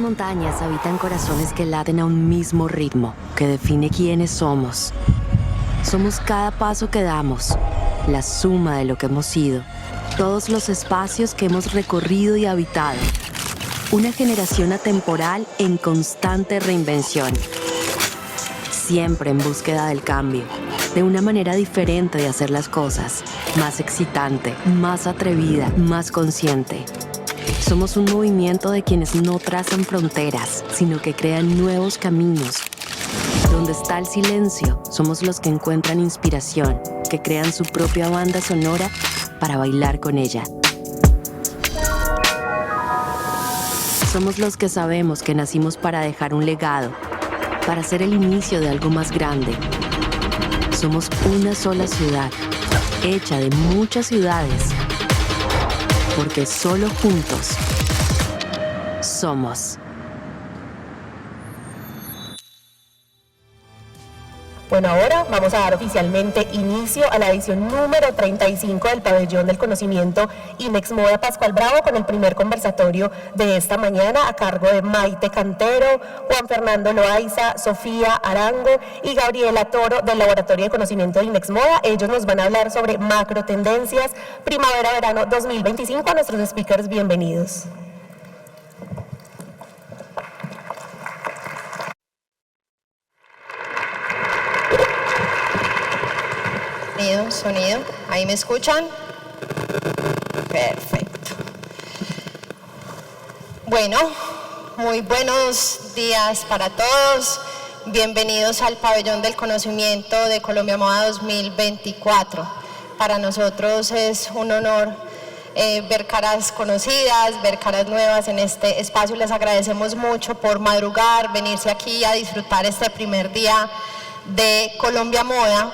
montañas habitan corazones que laten a un mismo ritmo, que define quiénes somos. Somos cada paso que damos, la suma de lo que hemos sido, todos los espacios que hemos recorrido y habitado. Una generación atemporal en constante reinvención. Siempre en búsqueda del cambio, de una manera diferente de hacer las cosas, más excitante, más atrevida, más consciente. Somos un movimiento de quienes no trazan fronteras, sino que crean nuevos caminos. Donde está el silencio, somos los que encuentran inspiración, que crean su propia banda sonora para bailar con ella. Somos los que sabemos que nacimos para dejar un legado, para ser el inicio de algo más grande. Somos una sola ciudad, hecha de muchas ciudades, porque solo juntos somos. Bueno, ahora vamos a dar oficialmente inicio a la edición número 35 del Pabellón del Conocimiento INEXMODA Pascual Bravo, con el primer conversatorio de esta mañana a cargo de Maite Cantero, Juan Fernando Loaiza, Sofía Arango y Gabriela Toro del Laboratorio de Conocimiento de INEXMODA. Ellos nos van a hablar sobre macro tendencias primavera-verano 2025. A nuestros speakers, bienvenidos. Sonido, ¿ahí me escuchan? Perfecto. Bueno, muy buenos días para todos. Bienvenidos al Pabellón del Conocimiento de Colombia Moda 2024. Para nosotros es un honor ver caras conocidas, ver caras nuevas en este espacio. Les agradecemos mucho por madrugar, venirse aquí a disfrutar este primer día de Colombia Moda.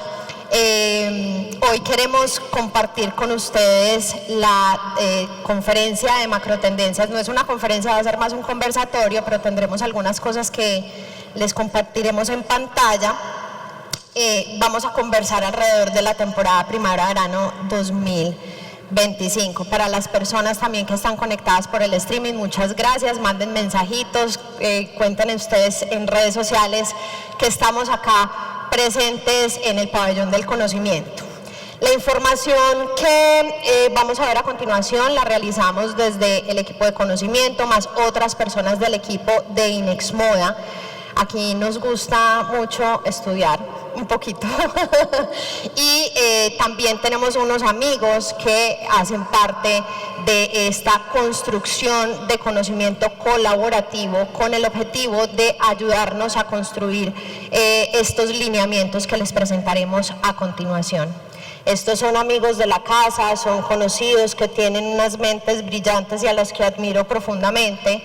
Hoy queremos compartir con ustedes la conferencia de macrotendencias. No es una conferencia, va a ser más un conversatorio, pero tendremos algunas cosas que les compartiremos en pantalla. Vamos a conversar alrededor de la temporada primavera-verano 2025. Para las personas también que están conectadas por el streaming, muchas gracias, manden mensajitos, cuenten ustedes en redes sociales que estamos acá presentes en el Pabellón del Conocimiento. La información que vamos a ver a continuación la realizamos desde el equipo de conocimiento, más otras personas del equipo de INEXMODA. Aquí nos gusta mucho estudiar un poquito y también tenemos unos amigos que hacen parte de esta construcción de conocimiento colaborativo con el objetivo de ayudarnos a construir estos lineamientos que les presentaremos a continuación. Estos son amigos de la casa, son conocidos que tienen unas mentes brillantes y a los que admiro profundamente.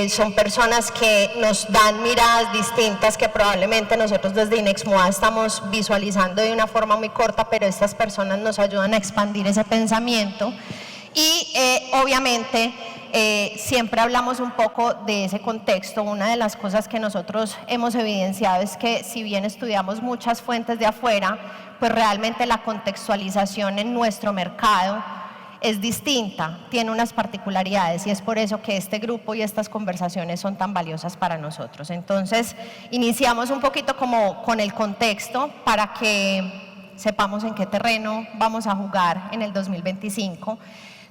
Son personas que nos dan miradas distintas que probablemente nosotros desde INEXMODA estamos visualizando de una forma muy corta, pero estas personas nos ayudan a expandir ese pensamiento y obviamente siempre hablamos un poco de ese contexto. Una de las cosas que nosotros hemos evidenciado es que si bien estudiamos muchas fuentes de afuera, pues realmente la contextualización en nuestro mercado es distinta, tiene unas particularidades y es por eso que este grupo y estas conversaciones son tan valiosas para nosotros. Entonces, iniciamos un poquito como con el contexto para que sepamos en qué terreno vamos a jugar en el 2025.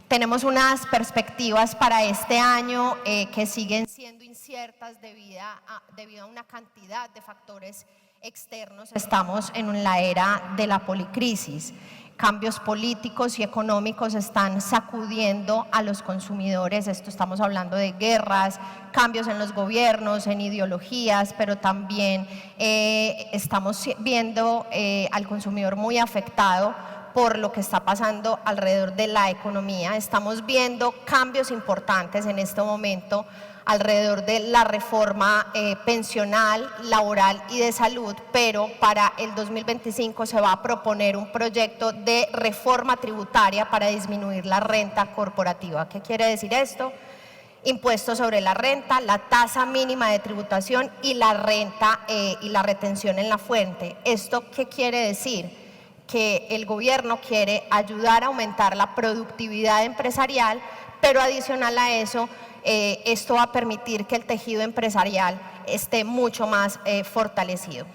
Tenemos unas perspectivas para este año que siguen siendo inciertas debido a una cantidad de factores externos. Estamos en la era de la policrisis. Cambios políticos y económicos están sacudiendo a los consumidores. Esto estamos hablando de guerras, cambios en los gobiernos, en ideologías, pero también estamos viendo al consumidor muy afectado por lo que está pasando alrededor de la economía. Estamos viendo cambios importantes en este momento alrededor de la reforma pensional, laboral y de salud, pero para el 2025 se va a proponer un proyecto de reforma tributaria para disminuir la renta corporativa. ¿Qué quiere decir esto? Impuestos sobre la renta, la tasa mínima de tributación y la renta y la retención en la fuente. ¿Esto qué quiere decir? Que el gobierno quiere ayudar a aumentar la productividad empresarial, pero adicional a eso, esto va a permitir que el tejido empresarial esté mucho más fortalecido.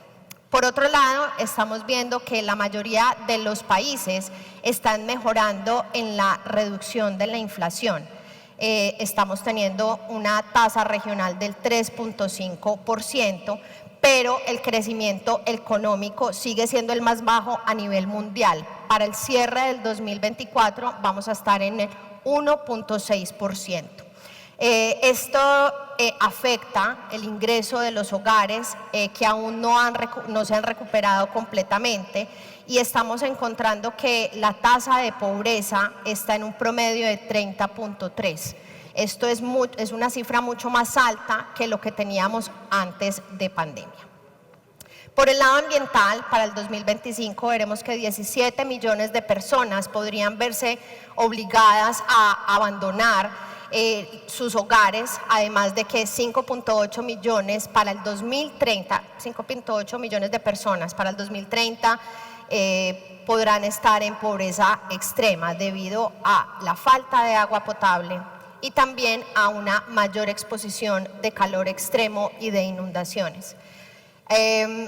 Por otro lado, estamos viendo que la mayoría de los países están mejorando en la reducción de la inflación. Estamos teniendo una tasa regional del 3.5%, pero el crecimiento económico sigue siendo el más bajo a nivel mundial. Para el cierre del 2024 vamos a estar en el 1.6%. Esto afecta el ingreso de los hogares que aún no se han recuperado completamente, y estamos encontrando que la tasa de pobreza está en un promedio de 30.3. Esto es una cifra mucho más alta que lo que teníamos antes de pandemia. Por el lado ambiental, para el 2025 veremos que 17 millones de personas podrían verse obligadas a abandonar sus hogares, además de que 5.8 millones para el 2030, 5.8 millones de personas para el 2030 podrán estar en pobreza extrema debido a la falta de agua potable y también a una mayor exposición de calor extremo y de inundaciones.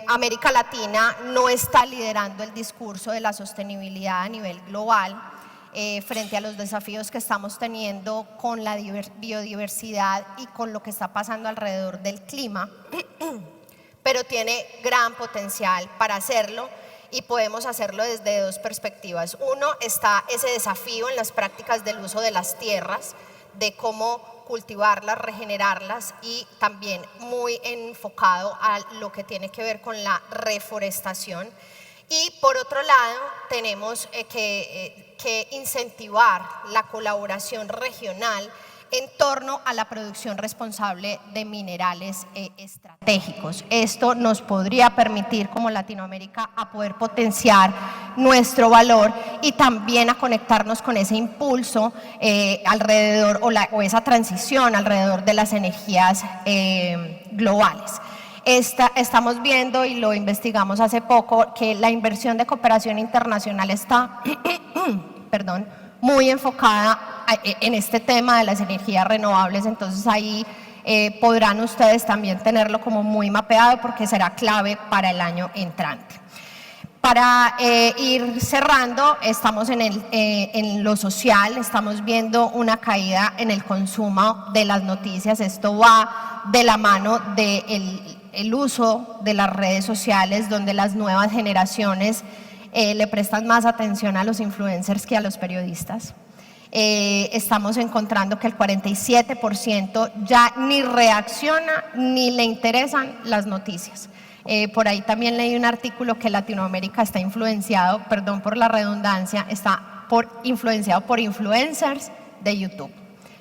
América Latina no está liderando el discurso de la sostenibilidad a nivel global frente a los desafíos que estamos teniendo con la biodiversidad y con lo que está pasando alrededor del clima, pero tiene gran potencial para hacerlo, y podemos hacerlo desde dos perspectivas. Uno, está ese desafío en las prácticas del uso de las tierras, de cómo cultivarlas, regenerarlas, y también muy enfocado a lo que tiene que ver con la reforestación. Y por otro lado, tenemos que incentivar la colaboración regional en torno a la producción responsable de minerales estratégicos. Esto nos podría permitir como Latinoamérica a poder potenciar nuestro valor y también a conectarnos con ese impulso alrededor o esa transición alrededor de las energías globales. Estamos viendo, y lo investigamos hace poco, que la inversión de cooperación internacional está muy enfocada en este tema de las energías renovables. Entonces ahí podrán ustedes también tenerlo como muy mapeado, porque será clave para el año entrante. Para ir cerrando, estamos en lo social, estamos viendo una caída en el consumo de las noticias. Esto va de la mano del uso de las redes sociales, donde las nuevas generaciones le prestan más atención a los influencers que a los periodistas. Estamos encontrando que el 47% ya ni reacciona ni le interesan las noticias. Por ahí también leí un artículo que Latinoamérica está influenciado, perdón por la redundancia, influenciado por influencers de YouTube.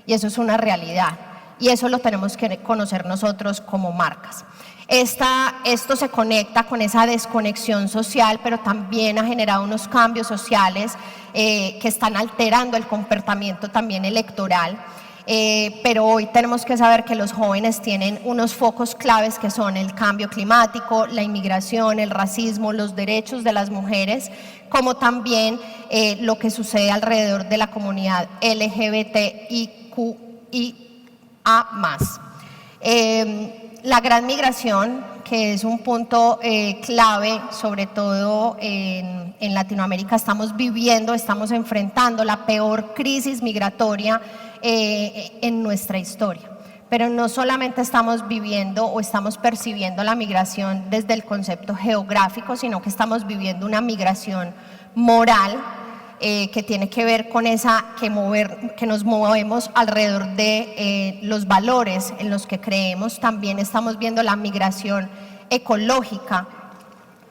Y eso es una realidad, y eso lo tenemos que conocer nosotros como marcas. Esto se conecta con esa desconexión social, pero también ha generado unos cambios sociales que están alterando el comportamiento también electoral. Pero hoy tenemos que saber que los jóvenes tienen unos focos claves, que son el cambio climático, la inmigración, el racismo, los derechos de las mujeres, como también lo que sucede alrededor de la comunidad LGBTIQIA+. La gran migración, que es un punto clave, sobre todo en Latinoamérica, estamos enfrentando la peor crisis migratoria en nuestra historia. Pero no solamente estamos viviendo o estamos percibiendo la migración desde el concepto geográfico, sino que estamos viviendo una migración moral que tiene que ver con que nos movemos alrededor de los valores en los que creemos. También estamos viendo la migración ecológica,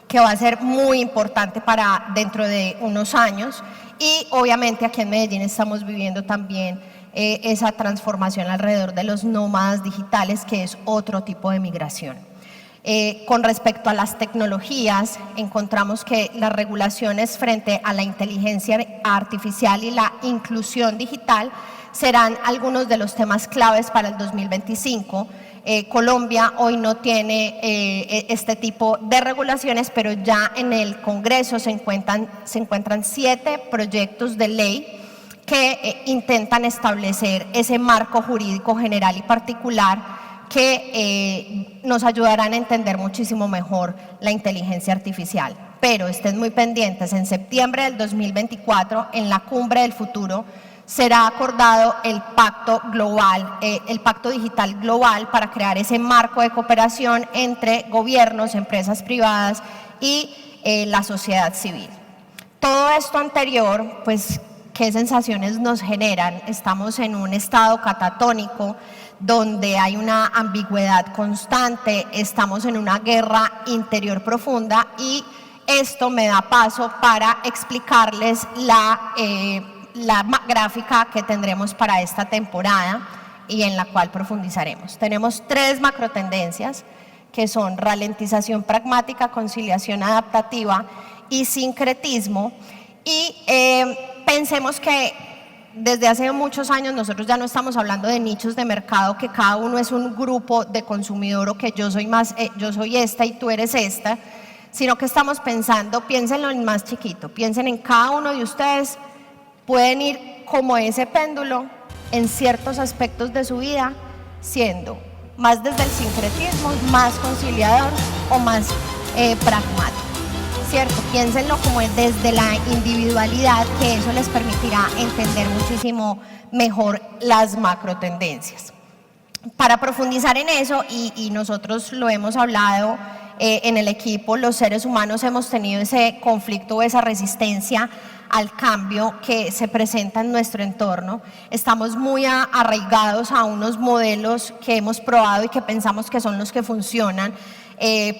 que va a ser muy importante para dentro de unos años, y obviamente aquí en Medellín estamos viviendo también esa transformación alrededor de los nómadas digitales, que es otro tipo de migración. Con respecto a las tecnologías, encontramos que las regulaciones frente a la inteligencia artificial y la inclusión digital serán algunos de los temas claves para el 2025. Colombia hoy no tiene este tipo de regulaciones, pero ya en el Congreso se encuentran 7 proyectos de ley que intentan establecer ese marco jurídico general y particular que nos ayudarán a entender muchísimo mejor la inteligencia artificial. Pero estén muy pendientes, en septiembre del 2024, en la Cumbre del Futuro, será acordado el pacto global, el pacto digital global para crear ese marco de cooperación entre gobiernos, empresas privadas y la sociedad civil. Todo esto anterior, pues, ¿qué sensaciones nos generan? Estamos en un estado catatónico donde hay una ambigüedad constante, estamos en una guerra interior profunda y esto me da paso para explicarles la gráfica que tendremos para esta temporada y en la cual profundizaremos. Tenemos 3 macrotendencias que son ralentización pragmática, conciliación adaptativa y sincretismo, y pensemos que desde hace muchos años nosotros ya no estamos hablando de nichos de mercado, que cada uno es un grupo de consumidor o que yo soy esta y tú eres esta, sino que estamos pensando, piénsenlo en más chiquito, piensen en cada uno de ustedes, pueden ir como ese péndulo en ciertos aspectos de su vida, siendo más desde el sincretismo, más conciliador o más pragmático. ¿Cierto? Piénsenlo como desde la individualidad, que eso les permitirá entender muchísimo mejor las macro tendencias. Para profundizar en eso, y nosotros lo hemos hablado en el equipo, los seres humanos hemos tenido ese conflicto, esa resistencia al cambio que se presenta en nuestro entorno. Estamos muy arraigados a unos modelos que hemos probado y que pensamos que son los que funcionan,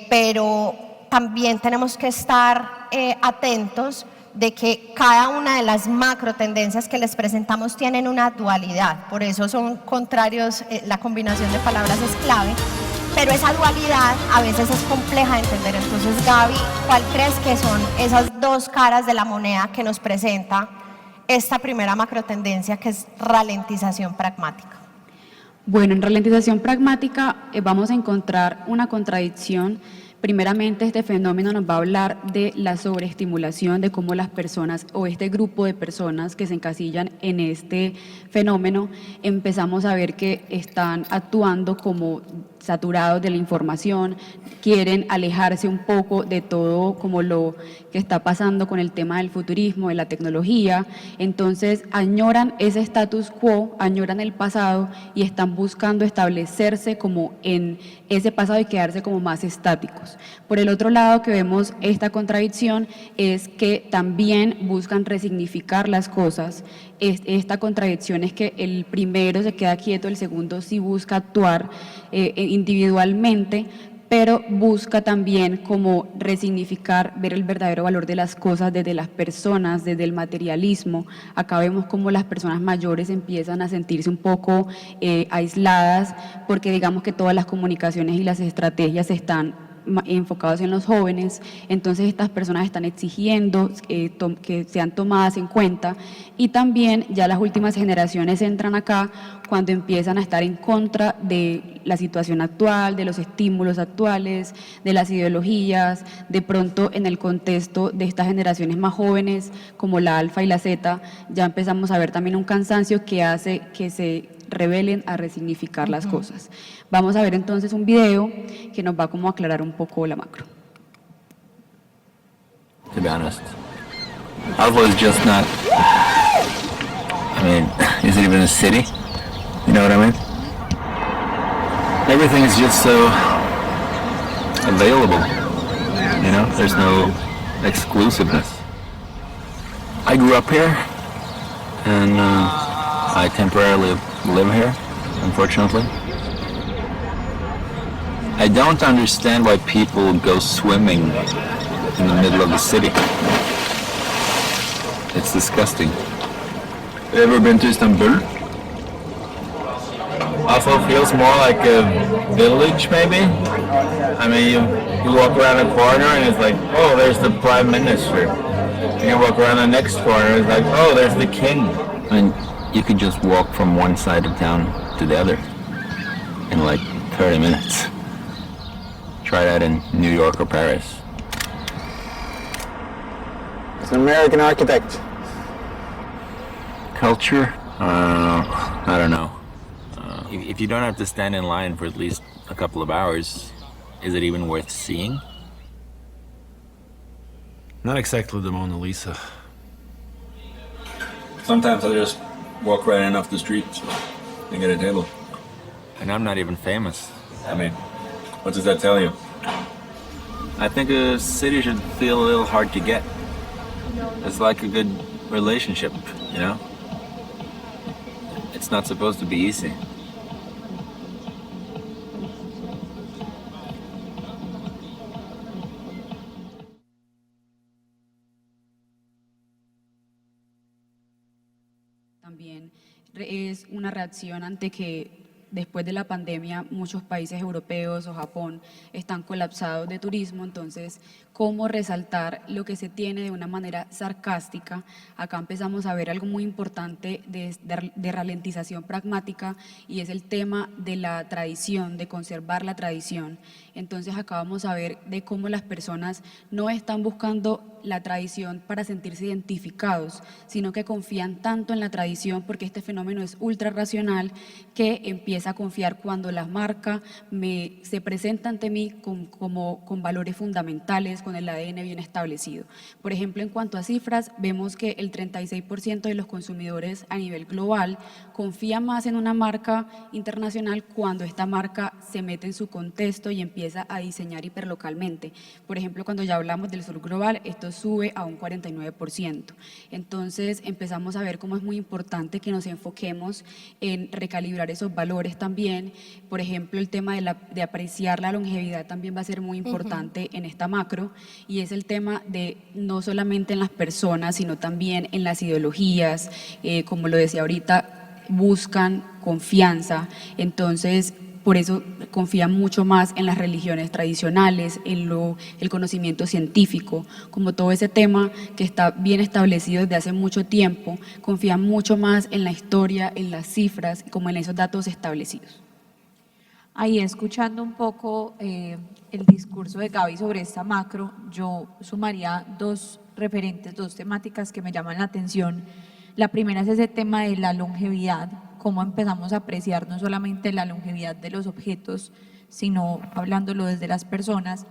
pero también tenemos que estar atentos de que cada una de las macro tendencias que les presentamos tienen una dualidad, por eso son contrarios, la combinación de palabras es clave, pero esa dualidad a veces es compleja de entender. Entonces, Gaby, ¿cuál crees que son esas 2 caras de la moneda que nos presenta esta primera macro tendencia, que es ralentización pragmática? Bueno, en ralentización pragmática vamos a encontrar una contradicción. Primeramente, este fenómeno nos va a hablar de la sobreestimulación, de cómo las personas o este grupo de personas que se encasillan en este fenómeno, empezamos a ver que están actuando como saturados de la información, quieren alejarse un poco de todo como lo que está pasando con el tema del futurismo, de la tecnología, entonces añoran ese status quo, añoran el pasado y están buscando establecerse como en ese pasado y quedarse como más estáticos. Por el otro lado, que vemos esta contradicción es que también buscan resignificar las cosas. Esta contradicción es que el primero se queda quieto, el segundo sí busca actuar individualmente, pero busca también como resignificar, ver el verdadero valor de las cosas desde las personas, desde el materialismo. Acá vemos cómo las personas mayores empiezan a sentirse un poco aisladas, porque digamos que todas las comunicaciones y las estrategias están enfocados en los jóvenes, entonces estas personas están exigiendo que sean tomadas en cuenta, y también ya las últimas generaciones entran acá cuando empiezan a estar en contra de la situación actual, de los estímulos actuales, de las ideologías. De pronto, en el contexto de estas generaciones más jóvenes como la alfa y la zeta, ya empezamos a ver también un cansancio que hace que se rebelen a resignificar las cosas. Vamos a ver entonces un video que nos va como a aclarar un poco la macro. To be honest, Alpha is just not, I mean, is it even a city? You know what I mean? Everything is just so available, you know? There's no exclusiveness. I grew up here, and I temporarily live here, unfortunately. I don't understand why people go swimming in the middle of the city. It's disgusting. Have you ever been to Istanbul? Also feels more like a village, maybe. I mean, you walk around a corner and it's like, oh, there's the prime minister. And you walk around the next corner and it's like, oh, there's the king. I mean, you could just walk from one side of town to the other in like 30 minutes. Try that in New York or Paris. It's an American architect. culture? I don't know. If you don't have to stand in line for at least a couple of hours, is it even worth seeing? Not exactly the Mona Lisa. Sometimes I just walk right in off the street and get a table. And I'm not even famous. I mean, what does that tell you? I think a city should feel a little hard to get. It's like a good relationship, you know? It's not supposed to be easy. También es una reacción ante que después de la pandemia muchos países europeos o Japón están colapsados de turismo, entonces cómo resaltar lo que se tiene de una manera sarcástica. Acá empezamos a ver algo muy importante de ralentización pragmática y es el tema de la tradición, de conservar la tradición. Entonces acá vamos a ver de cómo las personas no están buscando la tradición para sentirse identificados, sino que confían tanto en la tradición porque este fenómeno es ultra racional que empieza a confiar cuando la marca se presenta ante mí con valores fundamentales, con el ADN bien establecido. Por ejemplo, en cuanto a cifras, vemos que el 36% de los consumidores a nivel global confía más en una marca internacional cuando esta marca se mete en su contexto y empieza a diseñar hiperlocalmente. Por ejemplo, cuando ya hablamos del sur global, esto sube a un 49%. Entonces empezamos a ver cómo es muy importante que nos enfoquemos en recalibrar esos valores también. Por ejemplo, el tema de apreciar la longevidad también va a ser muy importante en esta macro, y es el tema de no solamente en las personas, sino también en las ideologías, como lo decía ahorita, buscan confianza, entonces por eso confían mucho más en las religiones tradicionales, en el conocimiento científico, como todo ese tema que está bien establecido desde hace mucho tiempo, confían mucho más en la historia, en las cifras, como en esos datos establecidos. Ahí escuchando un poco el discurso de Gaby sobre esta macro, yo sumaría dos referentes, dos temáticas que me llaman la atención. La primera es ese tema de la longevidad, cómo empezamos a apreciar no solamente la longevidad de los objetos, sino hablándolo desde las personas.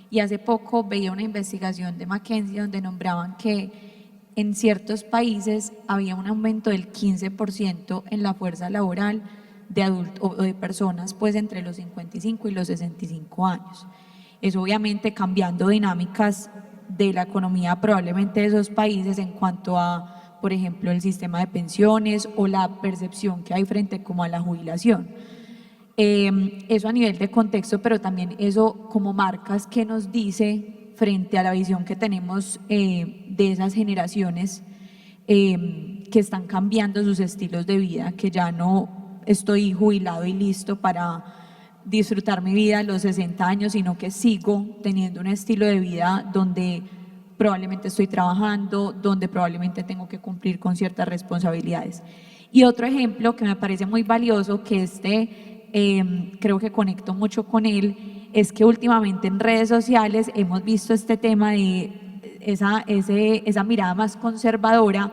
Y hace poco veía una investigación de McKinsey donde nombraban que en ciertos países había un aumento del 15% en la fuerza laboral de adultos o de personas pues entre los 55 y los 65 años. Eso obviamente cambiando dinámicas de la economía probablemente de esos países en cuanto a, por ejemplo, el sistema de pensiones o la percepción que hay frente como a la jubilación. Eso a nivel de contexto, pero también eso como marcas que nos dice frente a la visión que tenemos de esas generaciones que están cambiando sus estilos de vida, que ya no estoy jubilado y listo para disfrutar mi vida a los 60 años, sino que sigo teniendo un estilo de vida donde probablemente estoy trabajando, donde probablemente tengo que cumplir con ciertas responsabilidades. Y otro ejemplo que me parece muy valioso, que creo que conecto mucho con él, es que últimamente en redes sociales hemos visto este tema de esa mirada más conservadora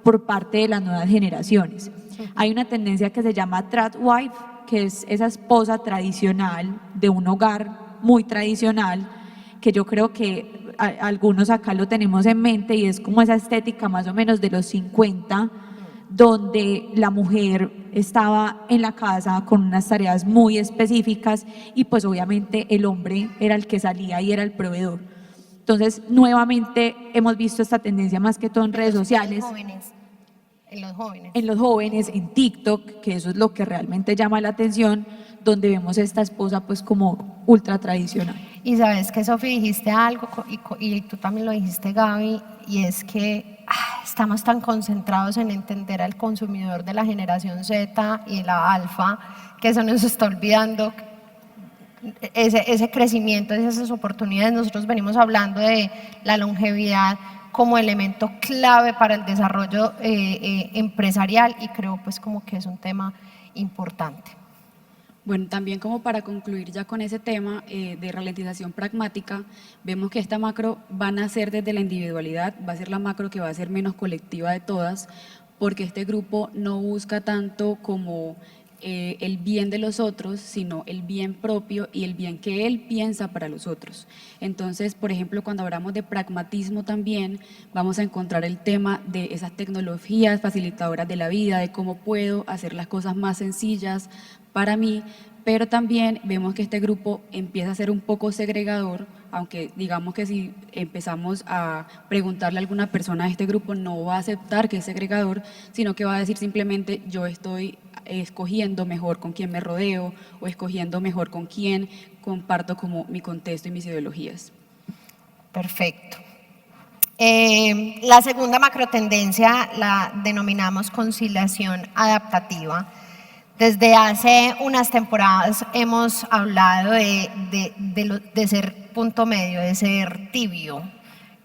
por parte de las nuevas generaciones. Hay una tendencia que se llama trad wife, que es esa esposa tradicional de un hogar muy tradicional, que yo creo que algunos acá lo tenemos en mente, y es como esa estética más o menos de los 50, donde la mujer estaba en la casa con unas tareas muy específicas y pues obviamente el hombre era el que salía y era el proveedor. Entonces nuevamente hemos visto esta tendencia más que todo en redes sociales. En los jóvenes. En los jóvenes, en TikTok, que eso es lo que realmente llama la atención, donde vemos a esta esposa pues como ultra tradicional. Y sabes que, Sofi, dijiste algo, y tú también lo dijiste, Gaby, y es que estamos tan concentrados en entender al consumidor de la generación Z y la alfa, que eso nos está olvidando ese crecimiento, esas oportunidades. Nosotros venimos hablando de la longevidad como elemento clave para el desarrollo empresarial, y creo pues como que es un tema importante. Bueno, también como para concluir ya con ese tema de ralentización pragmática, vemos que esta macro va a nacer desde la individualidad, va a ser la macro que va a ser menos colectiva de todas, porque este grupo no busca tanto como el bien de los otros, sino el bien propio y el bien que él piensa para los otros. Entonces, por ejemplo, cuando hablamos de pragmatismo también, vamos a encontrar el tema de esas tecnologías facilitadoras de la vida, de cómo puedo hacer las cosas más sencillas para mí, pero también vemos que este grupo empieza a ser un poco segregador, aunque digamos que si empezamos a preguntarle a alguna persona de este grupo no va a aceptar que es segregador, sino que va a decir simplemente yo estoy escogiendo mejor con quién me rodeo o escogiendo mejor con quién comparto como mi contexto y mis ideologías. Perfecto. La segunda macrotendencia la denominamos conciliación adaptativa. Desde hace unas temporadas hemos hablado de ser punto medio, de ser tibio,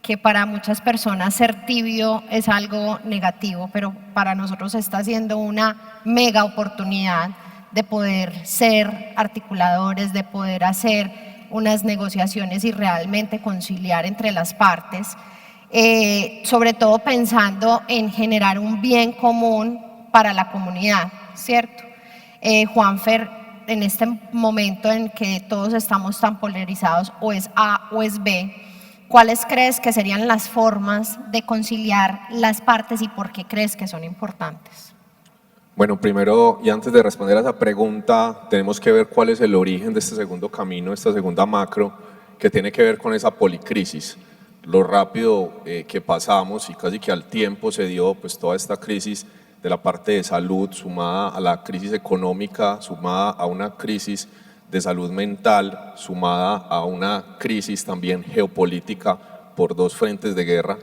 que para muchas personas ser tibio es algo negativo, pero para nosotros está siendo una mega oportunidad de poder ser articuladores, de poder hacer unas negociaciones y realmente conciliar entre las partes, sobre todo pensando en generar un bien común para la comunidad, ¿cierto? Juanfer, en este momento en que todos estamos tan polarizados, o es A o es B, ¿cuáles crees que serían las formas de conciliar las partes y por qué crees que son importantes? Bueno, primero y antes de responder a esa pregunta, tenemos que ver cuál es el origen de este segundo camino, esta segunda macro, que tiene que ver con esa policrisis. Lo rápido que pasamos y casi que al tiempo se dio pues toda esta crisis de la parte de salud, sumada a la crisis económica, sumada a una crisis de salud mental, sumada a una crisis también geopolítica por dos frentes de guerra.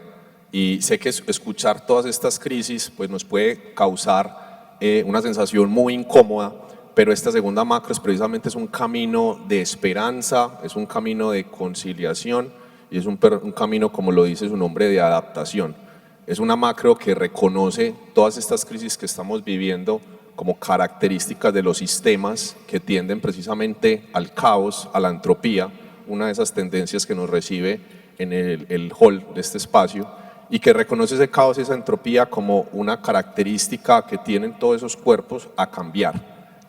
Y sé que escuchar todas estas crisis pues nos puede causar una sensación muy incómoda, pero esta segunda macro precisamente es un camino de esperanza, es un camino de conciliación y es un camino, como lo dice su nombre, de adaptación. Es una macro que reconoce todas estas crisis que estamos viviendo como características de los sistemas que tienden precisamente al caos, a la entropía, una de esas tendencias que nos recibe en el hall de este espacio, y que reconoce ese caos y esa entropía como una característica que tienen todos esos cuerpos a cambiar.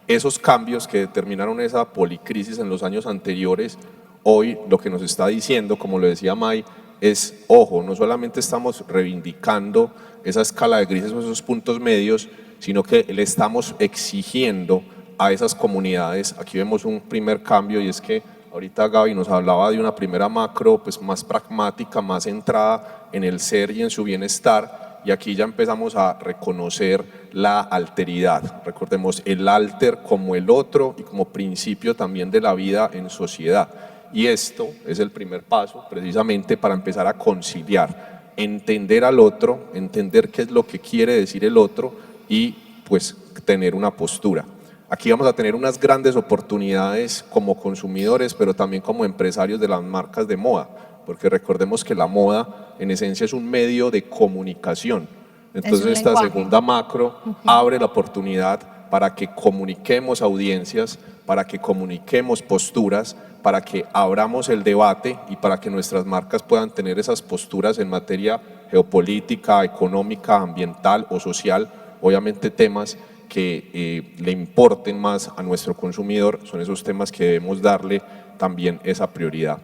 Esos cambios que determinaron esa policrisis en los años anteriores, hoy lo que nos está diciendo, como lo decía May, es, ojo, no solamente estamos reivindicando esa escala de grises o esos puntos medios, sino que le estamos exigiendo a esas comunidades. Aquí vemos un primer cambio y es que ahorita Gaby nos hablaba de una primera macro pues más pragmática, más centrada en el ser y en su bienestar, y aquí ya empezamos a reconocer la alteridad. Recordemos el alter como el otro y como principio también de la vida en sociedad. Y esto es el primer paso precisamente para empezar a conciliar, entender al otro, entender qué es lo que quiere decir el otro y pues tener una postura. Aquí vamos a tener unas grandes oportunidades como consumidores, pero también como empresarios de las marcas de moda, porque recordemos que la moda en esencia es un medio de comunicación. Entonces esta segunda macro abre la oportunidad para que comuniquemos audiencias, para que comuniquemos posturas, para que abramos el debate y para que nuestras marcas puedan tener esas posturas en materia geopolítica, económica, ambiental o social. Obviamente temas que le importen más a nuestro consumidor son esos temas que debemos darle también esa prioridad.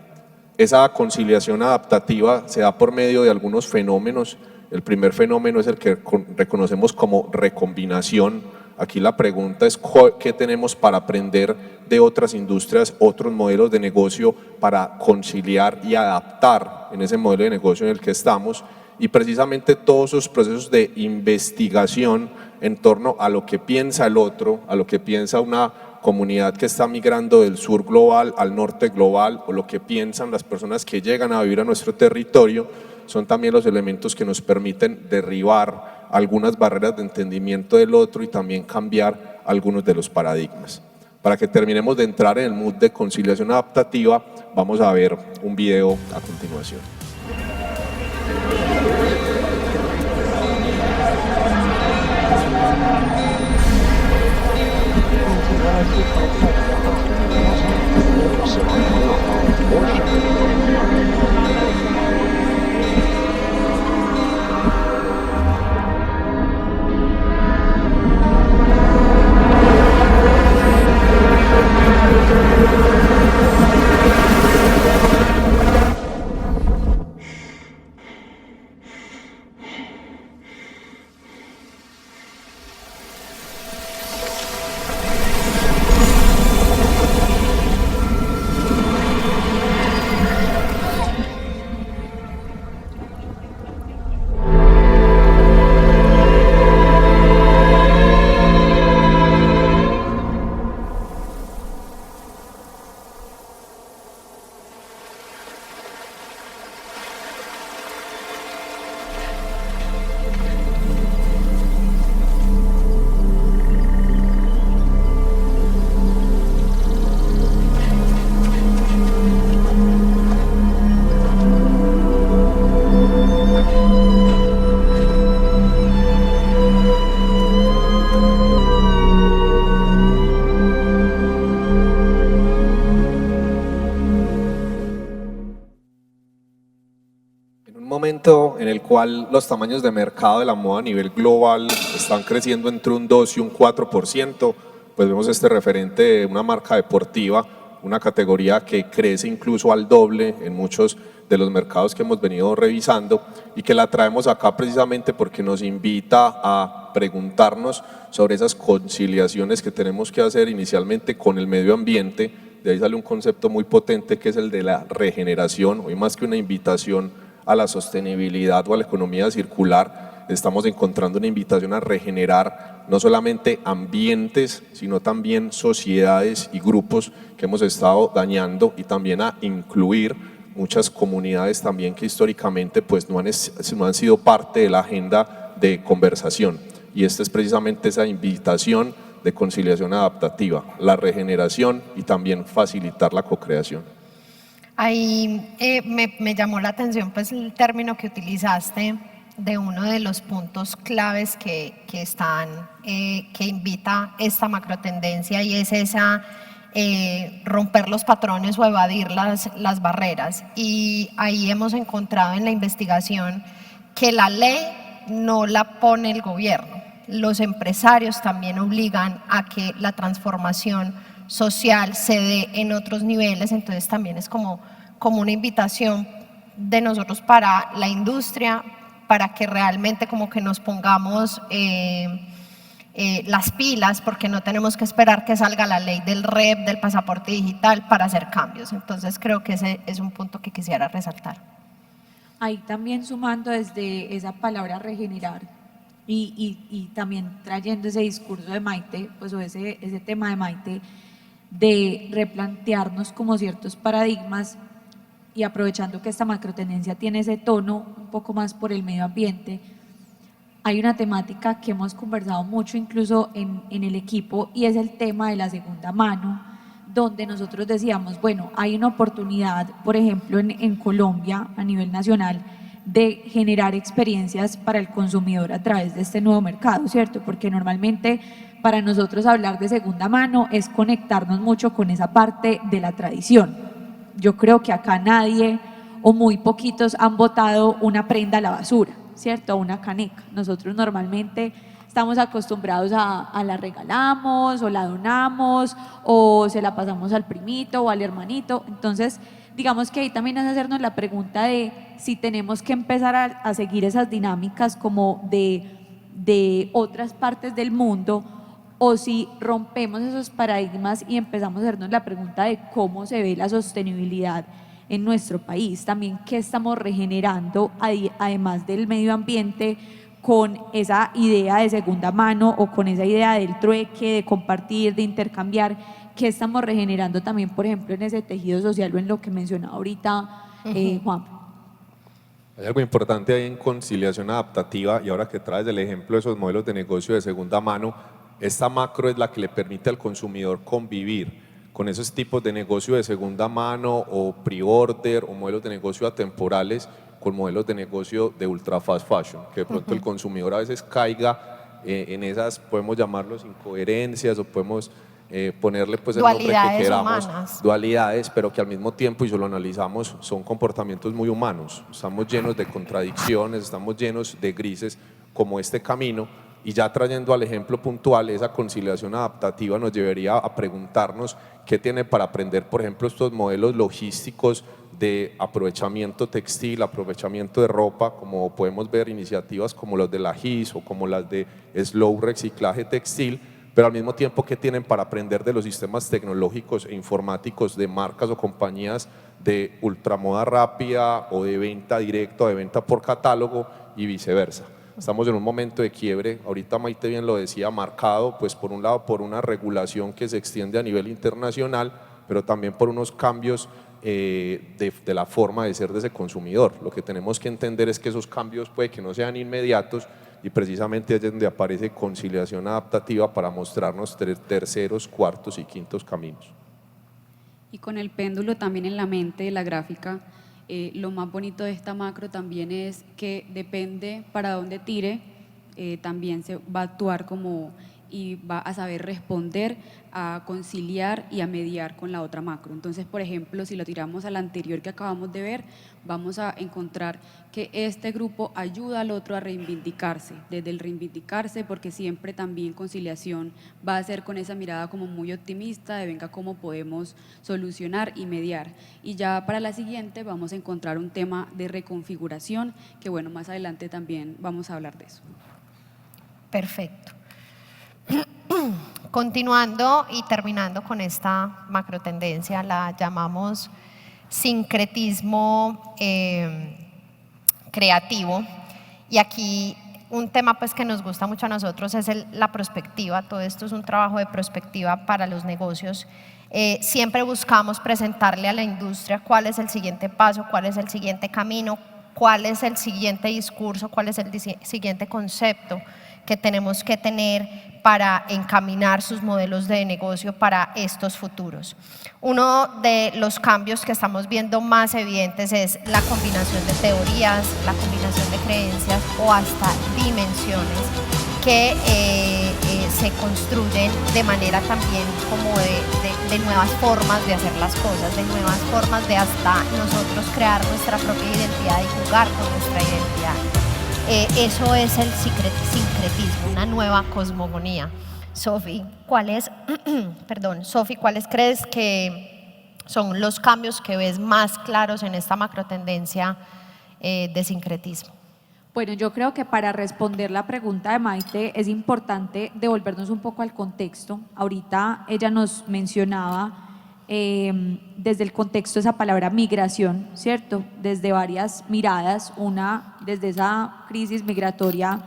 Esa conciliación adaptativa se da por medio de algunos fenómenos. El primer fenómeno es el que reconocemos como recombinación. Aquí la pregunta es qué tenemos para aprender de otras industrias, otros modelos de negocio para conciliar y adaptar en ese modelo de negocio en el que estamos, y precisamente todos esos procesos de investigación en torno a lo que piensa el otro, a lo que piensa una comunidad que está migrando del sur global al norte global, o lo que piensan las personas que llegan a vivir a nuestro territorio, son también los elementos que nos permiten derribar algunas barreras de entendimiento del otro y también cambiar algunos de los paradigmas. Para que terminemos de entrar en el mood de conciliación adaptativa, vamos a ver un video a continuación. momento en el cual los tamaños de mercado de la moda a nivel global están creciendo entre un 2 y un 4%, pues vemos este referente de una marca deportiva, una categoría que crece incluso al doble en muchos de los mercados que hemos venido revisando y que la traemos acá precisamente porque nos invita a preguntarnos sobre esas conciliaciones que tenemos que hacer inicialmente con el medio ambiente. De ahí sale un concepto muy potente que es el de la regeneración. Hoy más que una invitación a la sostenibilidad o a la economía circular, estamos encontrando una invitación a regenerar no solamente ambientes, sino también sociedades y grupos que hemos estado dañando y también a incluir muchas comunidades también que históricamente pues no han sido parte de la agenda de conversación. Y esta es precisamente esa invitación de conciliación adaptativa, la regeneración y también facilitar la cocreación. Ahí me llamó la atención pues el término que utilizaste de uno de los puntos claves que invita esta macrotendencia, y es esa romper los patrones o evadir las barreras. Y ahí hemos encontrado en la investigación que la ley no la pone el gobierno. Los empresarios también obligan a que la transformación social se dé en otros niveles, entonces también es como una invitación de nosotros para la industria, para que realmente como que nos pongamos las pilas, porque no tenemos que esperar que salga la ley del REP, del pasaporte digital para hacer cambios. Entonces creo que ese es un punto que quisiera resaltar. Ahí también sumando desde esa palabra regenerar y también trayendo ese discurso de Maite, pues o ese tema de Maite, de replantearnos como ciertos paradigmas, y aprovechando que esta macrotendencia tiene ese tono un poco más por el medio ambiente, hay una temática que hemos conversado mucho incluso en el equipo, y es el tema de la segunda mano, donde nosotros decíamos, bueno, hay una oportunidad, por ejemplo, en Colombia a nivel nacional, de generar experiencias para el consumidor a través de este nuevo mercado, ¿cierto? Porque normalmente para nosotros hablar de segunda mano es conectarnos mucho con esa parte de la tradición. Yo creo que acá nadie o muy poquitos han botado una prenda a la basura, ¿cierto? Una caneca. Nosotros normalmente estamos acostumbrados a la regalamos o la donamos o se la pasamos al primito o al hermanito. Entonces, digamos que ahí también es hacernos la pregunta de si tenemos que empezar a seguir esas dinámicas como de otras partes del mundo, o si rompemos esos paradigmas y empezamos a hacernos la pregunta de cómo se ve la sostenibilidad en nuestro país. También qué estamos regenerando además del medio ambiente con esa idea de segunda mano o con esa idea del trueque, de compartir, de intercambiar. ¿Qué estamos regenerando también, por ejemplo, en ese tejido social o en lo que mencionaba ahorita Juan? Hay algo importante ahí en conciliación adaptativa, y ahora que traes el ejemplo de esos modelos de negocio de segunda mano, esta macro es la que le permite al consumidor convivir con esos tipos de negocio de segunda mano o pre-order o modelos de negocio atemporales con modelos de negocio de ultra fast fashion, que de pronto el consumidor a veces caiga en esas, podemos llamarlos incoherencias o podemos ponerle pues el nombre que queramos, humanas. Dualidades, pero que al mismo tiempo, y si lo analizamos, son comportamientos muy humanos. Estamos llenos de contradicciones, estamos llenos de grises como este camino. Y ya trayendo al ejemplo puntual, esa conciliación adaptativa nos llevaría a preguntarnos qué tiene para aprender, por ejemplo, estos modelos logísticos de aprovechamiento textil, aprovechamiento de ropa, como podemos ver iniciativas como las de la GIS o como las de Slow Reciclaje Textil, pero al mismo tiempo qué tienen para aprender de los sistemas tecnológicos e informáticos de marcas o compañías de ultramoda rápida o de venta directa o de venta por catálogo y viceversa. Estamos en un momento de quiebre, ahorita Maite bien lo decía, marcado pues por un lado por una regulación que se extiende a nivel internacional, pero también por unos cambios de la forma de ser de ese consumidor. Lo que tenemos que entender es que esos cambios puede que no sean inmediatos, y precisamente es donde aparece conciliación adaptativa para mostrarnos terceros, cuartos y quintos caminos. Y con el péndulo también en la mente de la gráfica, lo más bonito de esta macro también es que depende para dónde tire, también se va a actuar como y va a saber responder, a conciliar y a mediar con la otra macro. Entonces, por ejemplo, si lo tiramos a la anterior que acabamos de ver, vamos a encontrar que este grupo ayuda al otro a reivindicarse, desde el reivindicarse, porque siempre también conciliación va a ser con esa mirada como muy optimista de venga cómo podemos solucionar y mediar. Y ya para la siguiente vamos a encontrar un tema de reconfiguración, que bueno, más adelante también vamos a hablar de eso. Perfecto. Continuando y terminando con esta macro tendencia, la llamamos sincretismo creativo, y aquí un tema pues que nos gusta mucho a nosotros es la prospectiva. Todo esto es un trabajo de prospectiva para los negocios. Siempre buscamos presentarle a la industria cuál es el siguiente paso, cuál es el siguiente camino, cuál es el siguiente discurso, cuál es el siguiente concepto que tenemos que tener para encaminar sus modelos de negocio para estos futuros. Uno de los cambios que estamos viendo más evidentes es la combinación de teorías, la combinación de creencias o hasta dimensiones que se construyen de manera también como de nuevas formas de hacer las cosas, de nuevas formas de hasta nosotros crear nuestra propia identidad y jugar con nuestra identidad. Eso es el sincretismo, una nueva cosmogonía. Sofi, ¿cuáles crees que son los cambios que ves más claros en esta macro tendencia de sincretismo? Bueno, yo creo que para responder la pregunta de Maite es importante devolvernos un poco al contexto. Ahorita ella nos mencionaba desde el contexto esa palabra migración, ¿cierto? Desde varias miradas, una desde esa crisis migratoria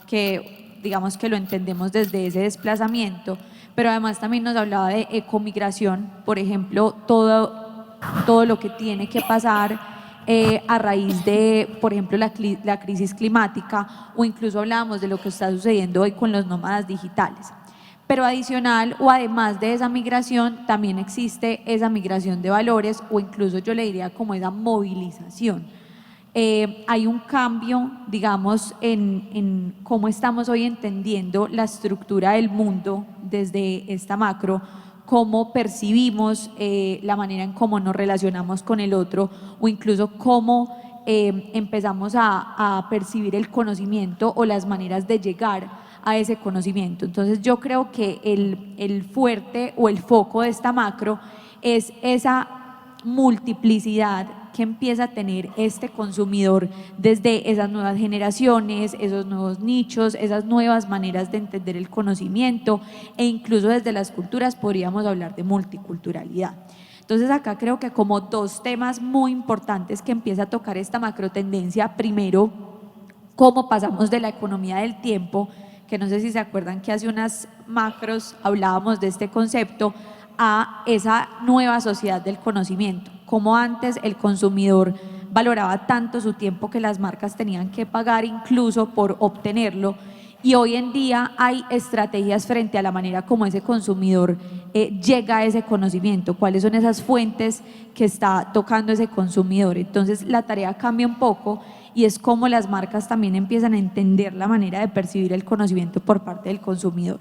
que digamos que lo entendemos desde ese desplazamiento, pero además también nos hablaba de ecomigración, por ejemplo, todo lo que tiene que pasar a raíz de, por ejemplo, la crisis climática, o incluso hablábamos de lo que está sucediendo hoy con los nómadas digitales. Pero adicional o además de esa migración, también existe esa migración de valores, o incluso yo le diría como esa movilización. Hay un cambio, digamos, en cómo estamos hoy entendiendo la estructura del mundo desde esta macro, cómo percibimos la manera en cómo nos relacionamos con el otro, o incluso cómo empezamos a percibir el conocimiento o las maneras de llegar a ese conocimiento. Entonces yo creo que el fuerte o el foco de esta macro es esa multiplicidad que empieza a tener este consumidor desde esas nuevas generaciones, esos nuevos nichos, esas nuevas maneras de entender el conocimiento, e incluso desde las culturas podríamos hablar de multiculturalidad. Entonces acá creo que como dos temas muy importantes que empieza a tocar esta macro tendencia. Primero, cómo pasamos de la economía del tiempo, que no sé si se acuerdan que hace unas macros hablábamos de este concepto, a esa nueva sociedad del conocimiento. Como antes el consumidor valoraba tanto su tiempo que las marcas tenían que pagar incluso por obtenerlo, y hoy en día hay estrategias frente a la manera como ese consumidor llega a ese conocimiento, cuáles son esas fuentes que está tocando ese consumidor. Entonces la tarea cambia un poco, y es como las marcas también empiezan a entender la manera de percibir el conocimiento por parte del consumidor.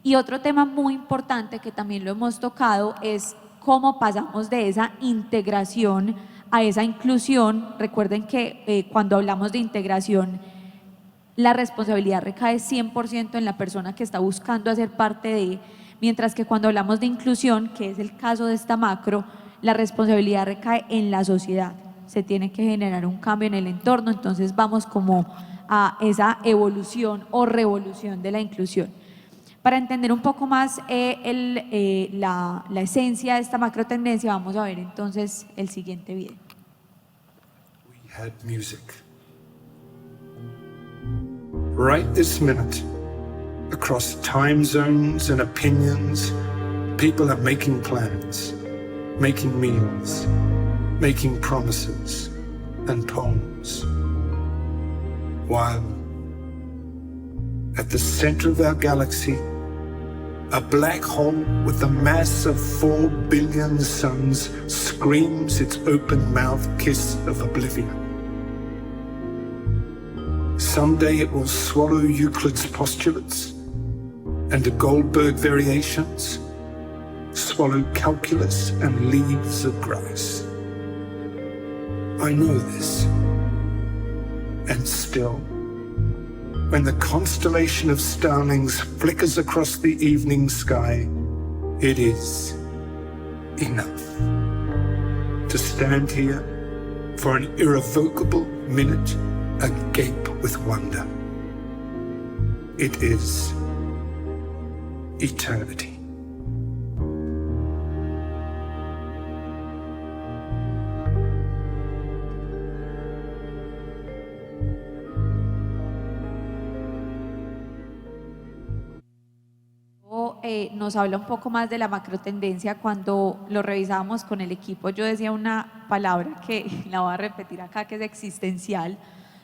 Y otro tema muy importante que también lo hemos tocado es cómo pasamos de esa integración a esa inclusión. Recuerden que cuando hablamos de integración, la responsabilidad recae 100% en la persona que está buscando hacer parte de, mientras que cuando hablamos de inclusión, que es el caso de esta macro, la responsabilidad recae en la sociedad. Se tiene que generar un cambio en el entorno, entonces vamos como a esa evolución o revolución de la inclusión. Para entender un poco más la esencia de esta macro tendencia, vamos a ver entonces el siguiente video. We had music. Right this minute, across time zones and opinions, people are making plans, making meals, making promises and poems, while at the center of our galaxy, a black hole with a mass of 4 billion suns screams its open-mouthed kiss of oblivion. Someday it will swallow Euclid's postulates and the Goldberg variations swallow calculus and leaves of grass. I know this. And still, when the constellation of starlings flickers across the evening sky, it is enough to stand here for an irrevocable minute, agape with wonder. It is eternity. Nos habla un poco más de la macrotendencia. Cuando lo revisábamos con el equipo, yo decía una palabra que la voy a repetir acá, que es existencial.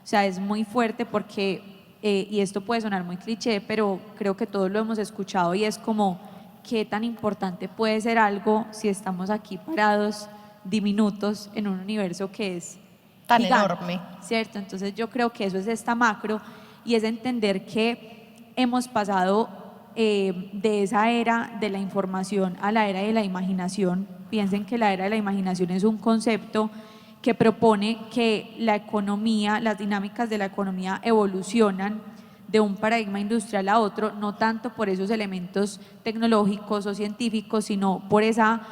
O sea, es muy fuerte porque, y esto puede sonar muy cliché, pero creo que todos lo hemos escuchado, y es como, ¿qué tan importante puede ser algo si estamos aquí parados, diminutos, en un universo que es tan gigante, enorme? ¿cierto? Entonces yo creo que eso es esta macro, y es entender que hemos pasado de esa era de la información a la era de la imaginación. Piensen que la era de la imaginación es un concepto que propone que la economía, las dinámicas de la economía evolucionan de un paradigma industrial a otro, no tanto por esos elementos tecnológicos o científicos, sino por esa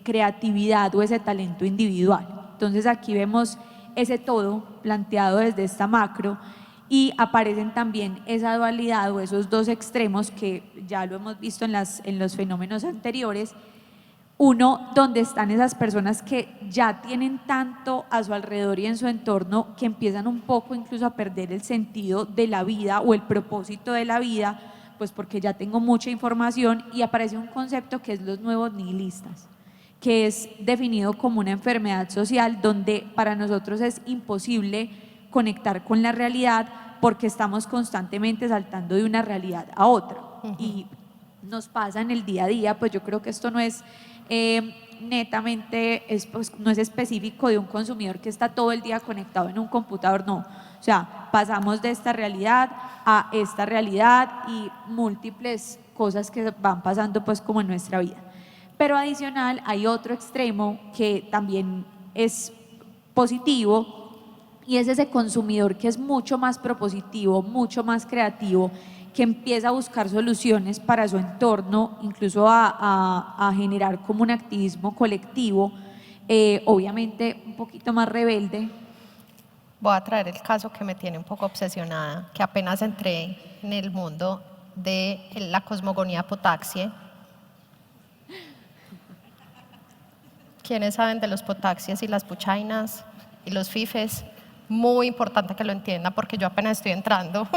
creatividad o ese talento individual. Entonces aquí vemos ese todo planteado desde esta macro, y aparecen también esa dualidad o esos dos extremos que ya lo hemos visto en los fenómenos anteriores. Uno, donde están esas personas que ya tienen tanto a su alrededor y en su entorno que empiezan un poco incluso a perder el sentido de la vida o el propósito de la vida, pues porque ya tengo mucha información, y aparece un concepto que es los nuevos nihilistas, que es definido como una enfermedad social donde para nosotros es imposible conectar con la realidad porque estamos constantemente saltando de una realidad a otra. Y nos pasa en el día a día. Pues yo creo que esto no es netamente, pues, no es específico de un consumidor que está todo el día conectado en un computador, no. O sea, pasamos de esta realidad a esta realidad y múltiples cosas que van pasando pues como en nuestra vida. Pero adicional hay otro extremo que también es positivo, y es ese consumidor que es mucho más propositivo, mucho más creativo, que empieza a buscar soluciones para su entorno, incluso a generar como un activismo colectivo, obviamente un poquito más rebelde. Voy a traer el caso que me tiene un poco obsesionada, que apenas entré en el mundo de la cosmogonía potaxie. ¿Quiénes saben de los potaxies y las puchainas y los fifes? Muy importante que lo entienda porque yo apenas estoy entrando.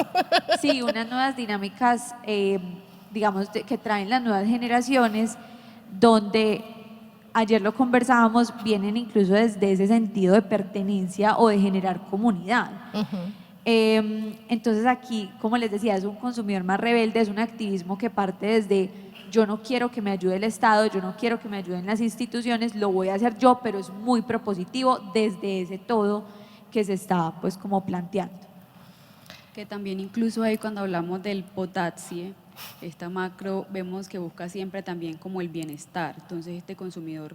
Sí, unas nuevas dinámicas, digamos, que traen las nuevas generaciones, donde ayer lo conversábamos, vienen incluso desde ese sentido de pertenencia o de generar comunidad. Entonces aquí, como les decía, es un consumidor más rebelde, es un activismo que parte desde yo no quiero que me ayude el Estado, yo no quiero que me ayuden las instituciones, lo voy a hacer yo, pero es muy propositivo desde ese todo que se está pues como planteando. Que también incluso ahí cuando hablamos del potaxie, esta macro vemos que busca siempre también como el bienestar. Entonces este consumidor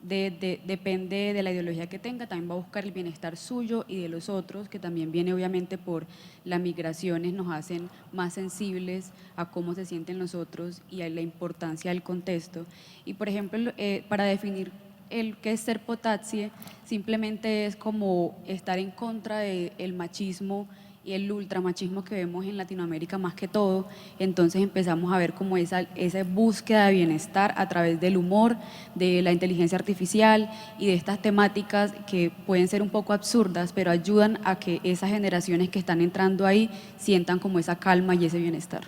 depende de la ideología que tenga, también va a buscar el bienestar suyo y de los otros, que también viene obviamente por las migraciones, nos hacen más sensibles a cómo se sienten los otros y a la importancia del contexto. Y por ejemplo, para definir el que es ser potaxie, simplemente es como estar en contra del machismo y el ultramachismo que vemos en Latinoamérica más que todo. Entonces empezamos a ver como esa búsqueda de bienestar a través del humor, de la inteligencia artificial y de estas temáticas que pueden ser un poco absurdas, pero ayudan a que esas generaciones que están entrando ahí sientan como esa calma y ese bienestar.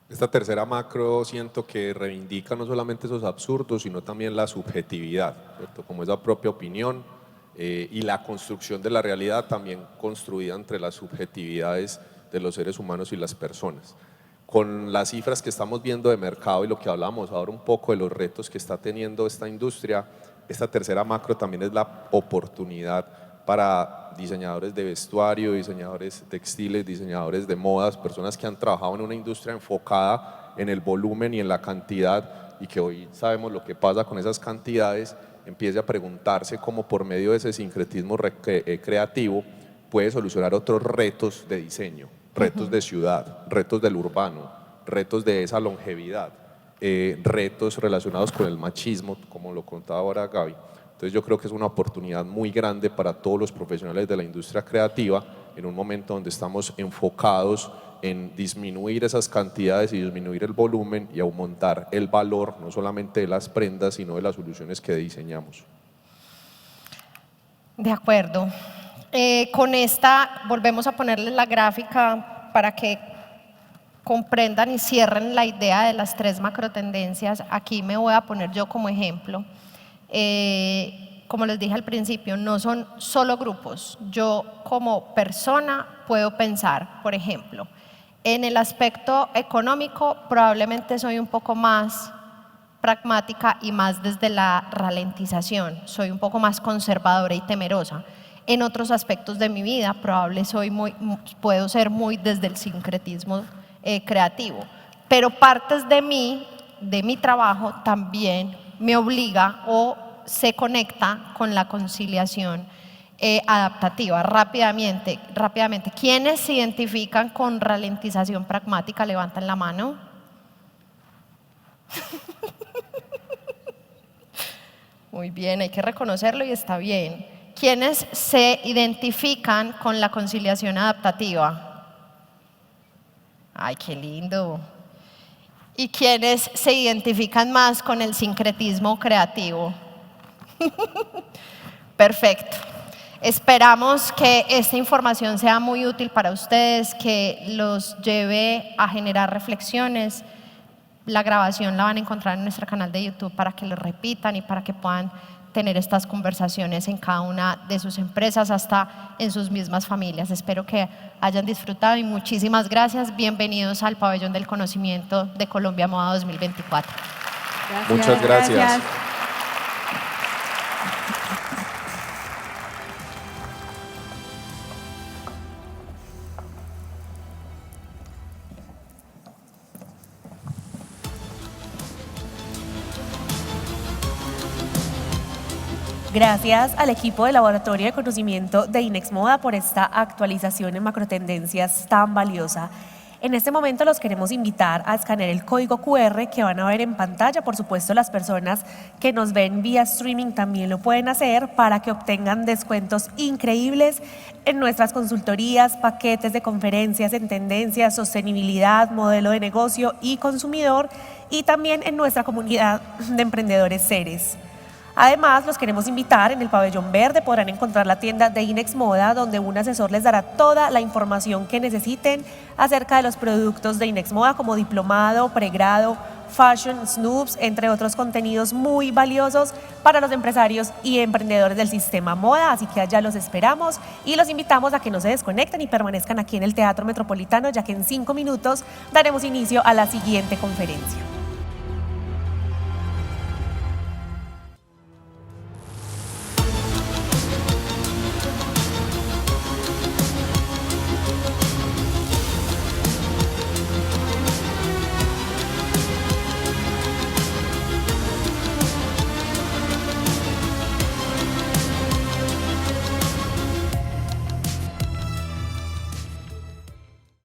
Esta tercera macro siento que reivindica no solamente esos absurdos, sino también la subjetividad, ¿cierto? Como esa propia opinión y la construcción de la realidad también construida entre las subjetividades de los seres humanos y las personas. Con las cifras que estamos viendo de mercado y lo que hablamos ahora un poco de los retos que está teniendo esta industria, esta tercera macro también es la oportunidad para diseñadores de vestuario, diseñadores textiles, diseñadores de modas, personas que han trabajado en una industria enfocada en el volumen y en la cantidad, y que hoy sabemos lo que pasa con esas cantidades, empiece a preguntarse cómo por medio de ese sincretismo creativo puede solucionar otros retos de diseño, retos de ciudad, retos del urbano, retos de esa longevidad, retos relacionados con el machismo, como lo contaba ahora Gaby. Entonces yo creo que es una oportunidad muy grande para todos los profesionales de la industria creativa en un momento donde estamos enfocados en disminuir esas cantidades y disminuir el volumen y aumentar el valor, no solamente de las prendas, sino de las soluciones que diseñamos. De acuerdo. Con esta volvemos a ponerles la gráfica para que comprendan y cierren la idea de las 3 macrotendencias. Aquí me voy a poner yo como ejemplo. Como les dije al principio, no son solo grupos. Yo como persona puedo pensar, por ejemplo, en el aspecto económico probablemente soy un poco más pragmática y más desde la ralentización, soy un poco más conservadora y temerosa. En otros aspectos de mi vida puedo ser muy desde el sincretismo creativo, pero partes de mi trabajo también me obliga o se conecta con la conciliación adaptativa. Rápidamente, ¿quiénes se identifican con ralentización pragmática? Levantan la mano. Muy bien, hay que reconocerlo y está bien. ¿Quiénes se identifican con la conciliación adaptativa? Ay, qué lindo. ¿Y quiénes se identifican más con el sincretismo creativo? Perfecto. Esperamos que esta información sea muy útil para ustedes, que los lleve a generar reflexiones. La grabación la van a encontrar en nuestro canal de YouTube para que lo repitan y para que puedan tener estas conversaciones en cada una de sus empresas, hasta en sus mismas familias. Espero que hayan disfrutado y muchísimas gracias. Bienvenidos al Pabellón del Conocimiento de Colombia Moda 2024. Gracias. Muchas gracias. Gracias al equipo de Laboratorio de Conocimiento de INEX Moda por esta actualización en macrotendencias tan valiosa. En este momento los queremos invitar a escanear el código QR que van a ver en pantalla. Por supuesto, las personas que nos ven vía streaming también lo pueden hacer para que obtengan descuentos increíbles en nuestras consultorías, paquetes de conferencias en tendencias, sostenibilidad, modelo de negocio y consumidor, y también en nuestra comunidad de emprendedores Ceres. Además, los queremos invitar en el pabellón verde. Podrán encontrar la tienda de INEX Moda, donde un asesor les dará toda la información que necesiten acerca de los productos de INEX Moda, como diplomado, pregrado, fashion, snoops, entre otros contenidos muy valiosos para los empresarios y emprendedores del sistema moda. Así que allá los esperamos y los invitamos a que no se desconecten y permanezcan aquí en el Teatro Metropolitano, ya que en 5 minutos daremos inicio a la siguiente conferencia.